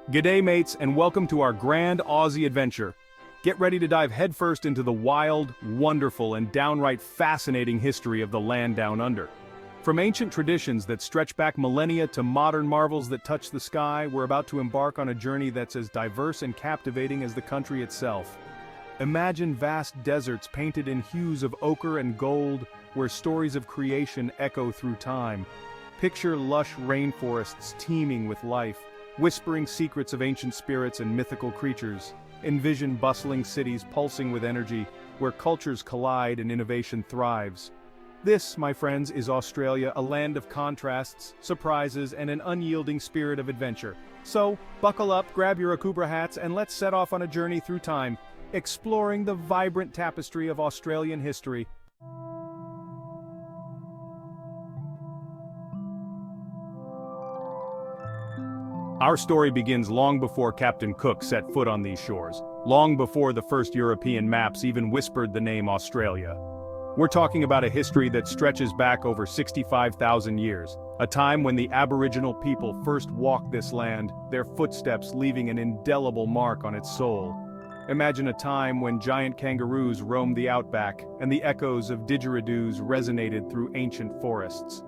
G'day mates, and welcome to our grand Aussie adventure. Get ready to dive headfirst into the wild, wonderful, and downright fascinating history of the land down under. From ancient traditions that stretch back millennia to modern marvels that touch the sky, we're about to embark on a journey that's as diverse and captivating as the country itself. Imagine vast deserts painted in hues of ochre and gold, where stories of creation echo through time. Picture lush rainforests teeming with life, whispering secrets of ancient spirits and mythical creatures. Envision bustling cities pulsing with energy, where cultures collide and innovation thrives. This, my friends, is Australia, a land of contrasts, surprises, and an unyielding spirit of adventure. So, buckle up, grab your Akubra hats, and let's set off on a journey through time, exploring the vibrant tapestry of Australian history. Our story begins long before Captain Cook set foot on these shores, long before the first European maps even whispered the name Australia. We're talking about a history that stretches back over 65,000 years, a time when the Aboriginal people first walked this land, their footsteps leaving an indelible mark on its soul. Imagine a time when giant kangaroos roamed the outback, and the echoes of didgeridoos resonated through ancient forests.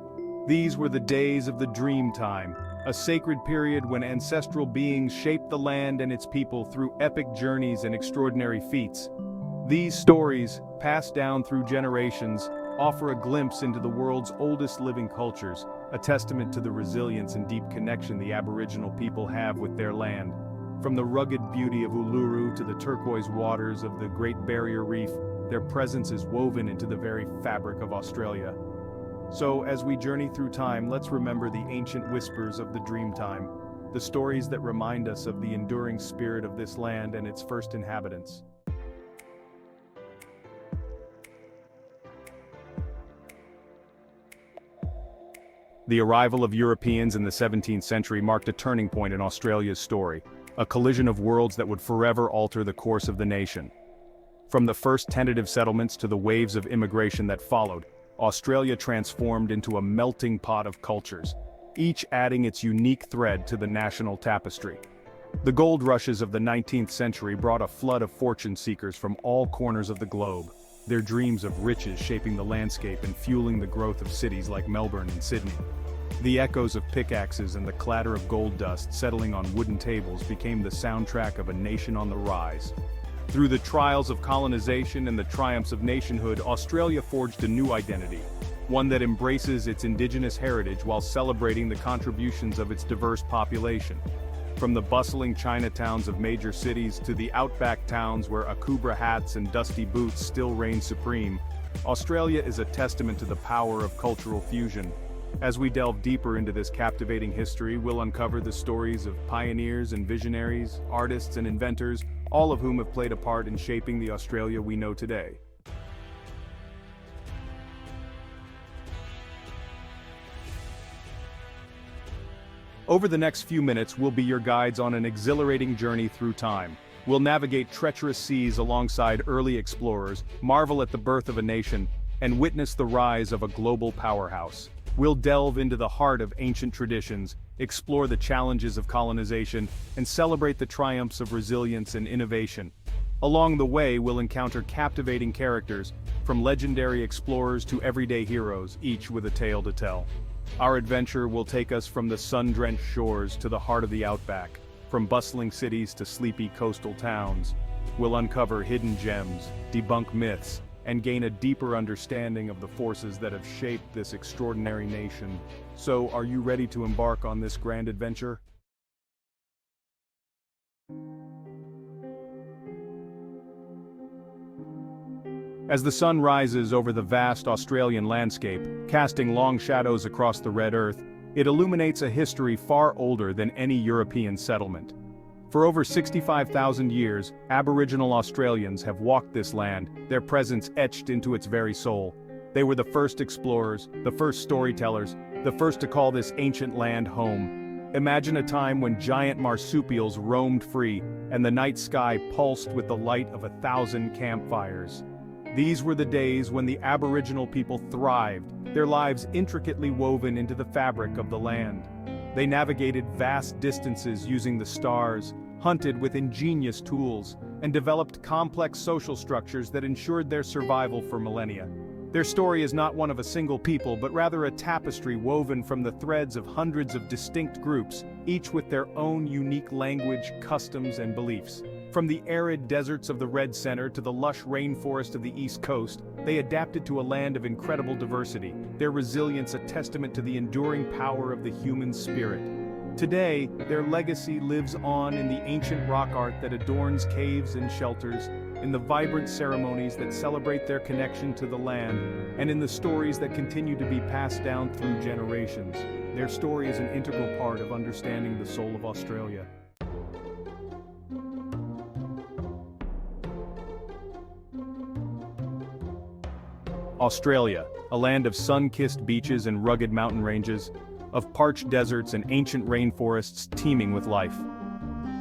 These were the days of the Dreamtime, a sacred period when ancestral beings shaped the land and its people through epic journeys and extraordinary feats. These stories, passed down through generations, offer a glimpse into the world's oldest living cultures, a testament to the resilience and deep connection the Aboriginal people have with their land. From the rugged beauty of Uluru to the turquoise waters of the Great Barrier Reef, their presence is woven into the very fabric of Australia. So, as we journey through time, let's remember the ancient whispers of the Dreamtime, the stories that remind us of the enduring spirit of this land and its first inhabitants. The arrival of Europeans in the 17th century marked a turning point in Australia's story, a collision of worlds that would forever alter the course of the nation. From the first tentative settlements to the waves of immigration that followed, Australia transformed into a melting pot of cultures, each adding its unique thread to the national tapestry. The gold rushes of the 19th century brought a flood of fortune seekers from all corners of the globe, their dreams of riches shaping the landscape and fueling the growth of cities like Melbourne and Sydney. The echoes of pickaxes and the clatter of gold dust settling on wooden tables became the soundtrack of a nation on the rise. Through the trials of colonization and the triumphs of nationhood, Australia forged a new identity, one that embraces its indigenous heritage while celebrating the contributions of its diverse population. From the bustling Chinatowns of major cities to the outback towns where Akubra hats and dusty boots still reign supreme, Australia is a testament to the power of cultural fusion. As we delve deeper into this captivating history, we'll uncover the stories of pioneers and visionaries, artists and inventors, all of whom have played a part in shaping the Australia we know today. Over the next few minutes, we'll be your guides on an exhilarating journey through time. We'll navigate treacherous seas alongside early explorers, marvel at the birth of a nation, and witness the rise of a global powerhouse. We'll delve into the heart of ancient traditions, explore the challenges of colonization, and celebrate the triumphs of resilience and innovation. Along the way, we'll encounter captivating characters, from legendary explorers to everyday heroes, each with a tale to tell. Our adventure will take us from the sun-drenched shores to the heart of the outback, from bustling cities to sleepy coastal towns. We'll uncover hidden gems, debunk myths, and gain a deeper understanding of the forces that have shaped this extraordinary nation. So, are you ready to embark on this grand adventure? As the sun rises over the vast Australian landscape, casting long shadows across the red earth, it illuminates a history far older than any European settlement. For over 65,000 years, Aboriginal Australians have walked this land, their presence etched into its very soul. They were the first explorers, the first storytellers, the first to call this ancient land home. Imagine a time when giant marsupials roamed free, and the night sky pulsed with the light of 1,000 campfires. These were the days when the Aboriginal people thrived, their lives intricately woven into the fabric of the land. They navigated vast distances using the stars, hunted with ingenious tools, and developed complex social structures that ensured their survival for millennia. Their story is not one of a single people, but rather a tapestry woven from the threads of hundreds of distinct groups, each with their own unique language, customs, and beliefs. From the arid deserts of the Red Center to the lush rainforest of the East Coast, they adapted to a land of incredible diversity, their resilience a testament to the enduring power of the human spirit. Today, their legacy lives on in the ancient rock art that adorns caves and shelters, in the vibrant ceremonies that celebrate their connection to the land, and in the stories that continue to be passed down through generations. Their story is an integral part of understanding the soul of Australia. Australia, a land of sun-kissed beaches and rugged mountain ranges, of parched deserts and ancient rainforests teeming with life.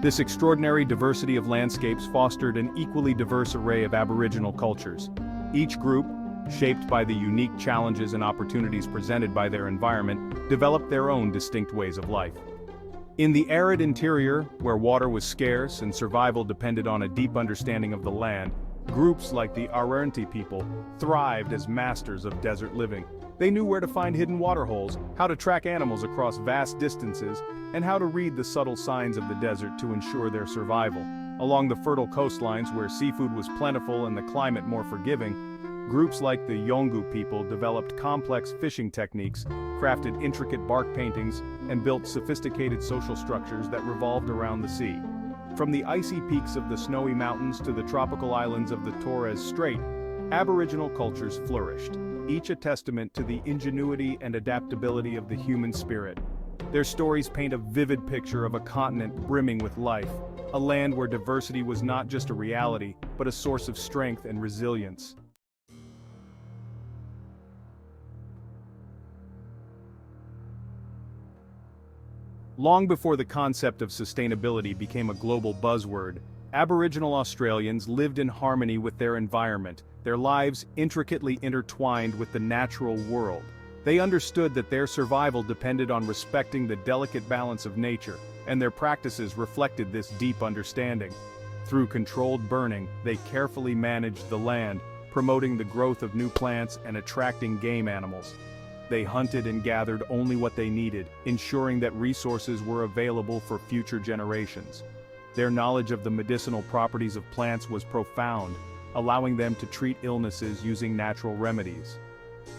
This extraordinary diversity of landscapes fostered an equally diverse array of Aboriginal cultures. Each group, shaped by the unique challenges and opportunities presented by their environment, developed their own distinct ways of life. In the arid interior, where water was scarce and survival depended on a deep understanding of the land, groups like the Arrernte people thrived as masters of desert living. They knew where to find hidden waterholes, how to track animals across vast distances, and how to read the subtle signs of the desert to ensure their survival. Along the fertile coastlines where seafood was plentiful and the climate more forgiving, groups like the Yolngu people developed complex fishing techniques, crafted intricate bark paintings, and built sophisticated social structures that revolved around the sea. From the icy peaks of the Snowy Mountains to the tropical islands of the Torres Strait, Aboriginal cultures flourished, each a testament to the ingenuity and adaptability of the human spirit. Their stories paint a vivid picture of a continent brimming with life, a land where diversity was not just a reality, but a source of strength and resilience. Long before the concept of sustainability became a global buzzword, Aboriginal Australians lived in harmony with their environment, their lives intricately intertwined with the natural world. They understood that their survival depended on respecting the delicate balance of nature, and their practices reflected this deep understanding. Through controlled burning, they carefully managed the land, promoting the growth of new plants and attracting game animals. They hunted and gathered only what they needed, ensuring that resources were available for future generations. Their knowledge of the medicinal properties of plants was profound, allowing them to treat illnesses using natural remedies.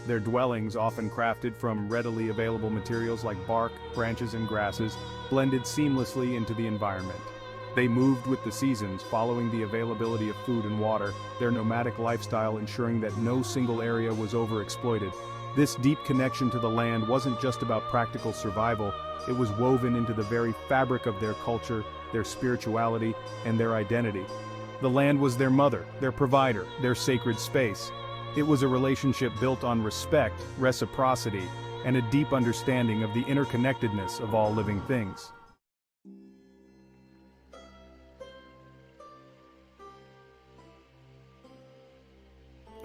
Their dwellings, often crafted from readily available materials like bark, branches, and grasses, blended seamlessly into the environment. They moved with the seasons, following the availability of food and water, their nomadic lifestyle ensuring that no single area was overexploited. This deep connection to the land wasn't just about practical survival, it was woven into the very fabric of their culture, their spirituality, and their identity. The land was their mother, their provider, their sacred space. It was a relationship built on respect, reciprocity, and a deep understanding of the interconnectedness of all living things.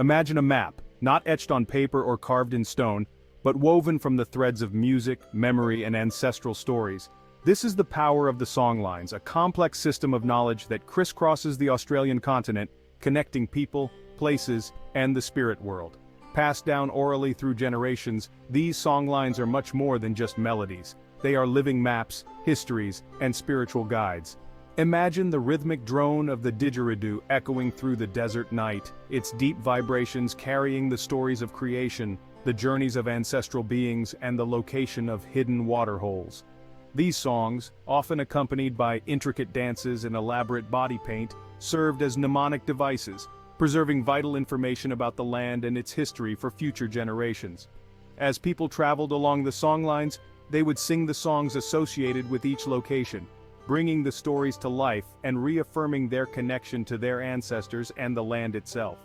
Imagine a map, not etched on paper or carved in stone, but woven from the threads of music, memory, and ancestral stories. This is the power of the songlines, a complex system of knowledge that crisscrosses the Australian continent, connecting people, places, and the spirit world. Passed down orally through generations, these songlines are much more than just melodies. They are living maps, histories, and spiritual guides. Imagine the rhythmic drone of the didgeridoo echoing through the desert night, its deep vibrations carrying the stories of creation, the journeys of ancestral beings, and the location of hidden waterholes. These songs, often accompanied by intricate dances and elaborate body paint, served as mnemonic devices, preserving vital information about the land and its history for future generations. As people traveled along the songlines, they would sing the songs associated with each location, bringing the stories to life and reaffirming their connection to their ancestors and the land itself.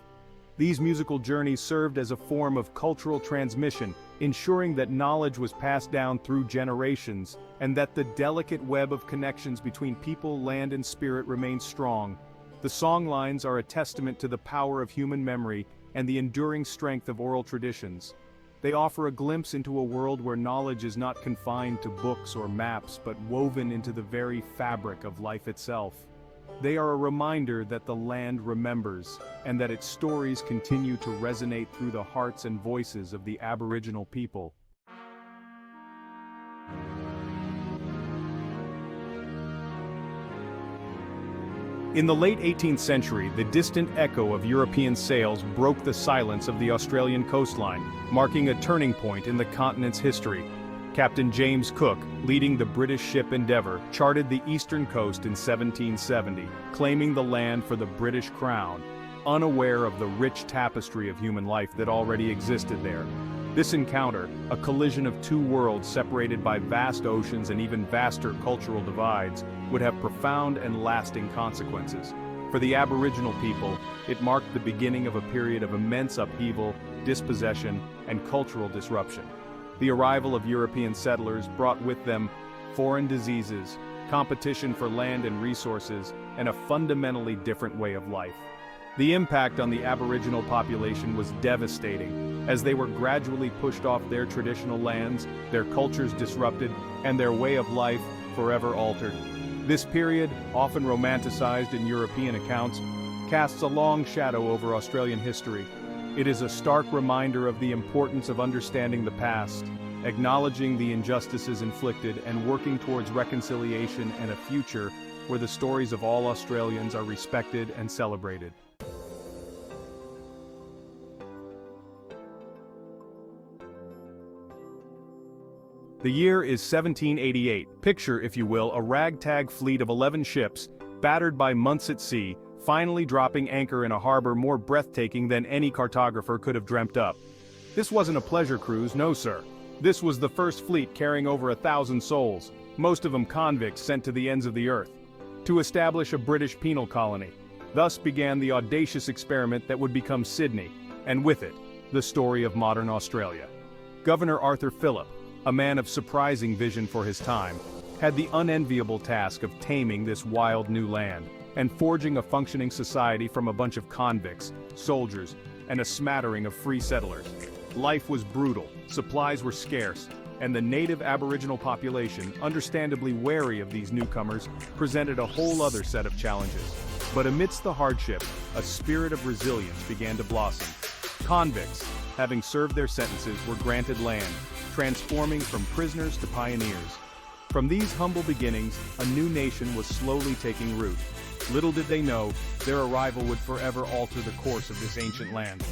These musical journeys served as a form of cultural transmission, ensuring that knowledge was passed down through generations, and that the delicate web of connections between people, land, and spirit remained strong. The songlines are a testament to the power of human memory and the enduring strength of oral traditions. They offer a glimpse into a world where knowledge is not confined to books or maps but woven into the very fabric of life itself. They are a reminder that the land remembers, and that its stories continue to resonate through the hearts and voices of the Aboriginal people. In the late 18th century, the distant echo of European sails broke the silence of the Australian coastline, marking a turning point in the continent's history. Captain James Cook, leading the British ship Endeavour, charted the eastern coast in 1770, claiming the land for the British Crown, unaware of the rich tapestry of human life that already existed there. This encounter, a collision of two worlds separated by vast oceans and even vaster cultural divides, would have profound and lasting consequences. For the Aboriginal people, it marked the beginning of a period of immense upheaval, dispossession, and cultural disruption. The arrival of European settlers brought with them foreign diseases, competition for land and resources, and a fundamentally different way of life. The impact on the Aboriginal population was devastating, as they were gradually pushed off their traditional lands, their cultures disrupted, and their way of life forever altered. This period, often romanticized in European accounts, casts a long shadow over Australian history. It is a stark reminder of the importance of understanding the past, acknowledging the injustices inflicted, and working towards reconciliation and a future where the stories of all Australians are respected and celebrated. The year is 1788. Picture, if you will, a ragtag fleet of 11 ships, battered by months at sea, finally dropping anchor in a harbor more breathtaking than any cartographer could have dreamt up. This wasn't a pleasure cruise, no sir. This was the first fleet carrying over 1,000 souls, most of them convicts sent to the ends of the earth, to establish a British penal colony. Thus began the audacious experiment that would become Sydney, and with it, the story of modern Australia. Governor Arthur Phillip, a man of surprising vision for his time, had the unenviable task of taming this wild new land, and forging a functioning society from a bunch of convicts, soldiers, and a smattering of free settlers. Life was brutal, supplies were scarce, and the native Aboriginal population, understandably wary of these newcomers, presented a whole other set of challenges. But amidst the hardship, a spirit of resilience began to blossom. Convicts, having served their sentences, were granted land, transforming from prisoners to pioneers. From these humble beginnings, a new nation was slowly taking root. Little did they know, their arrival would forever alter the course of this ancient land.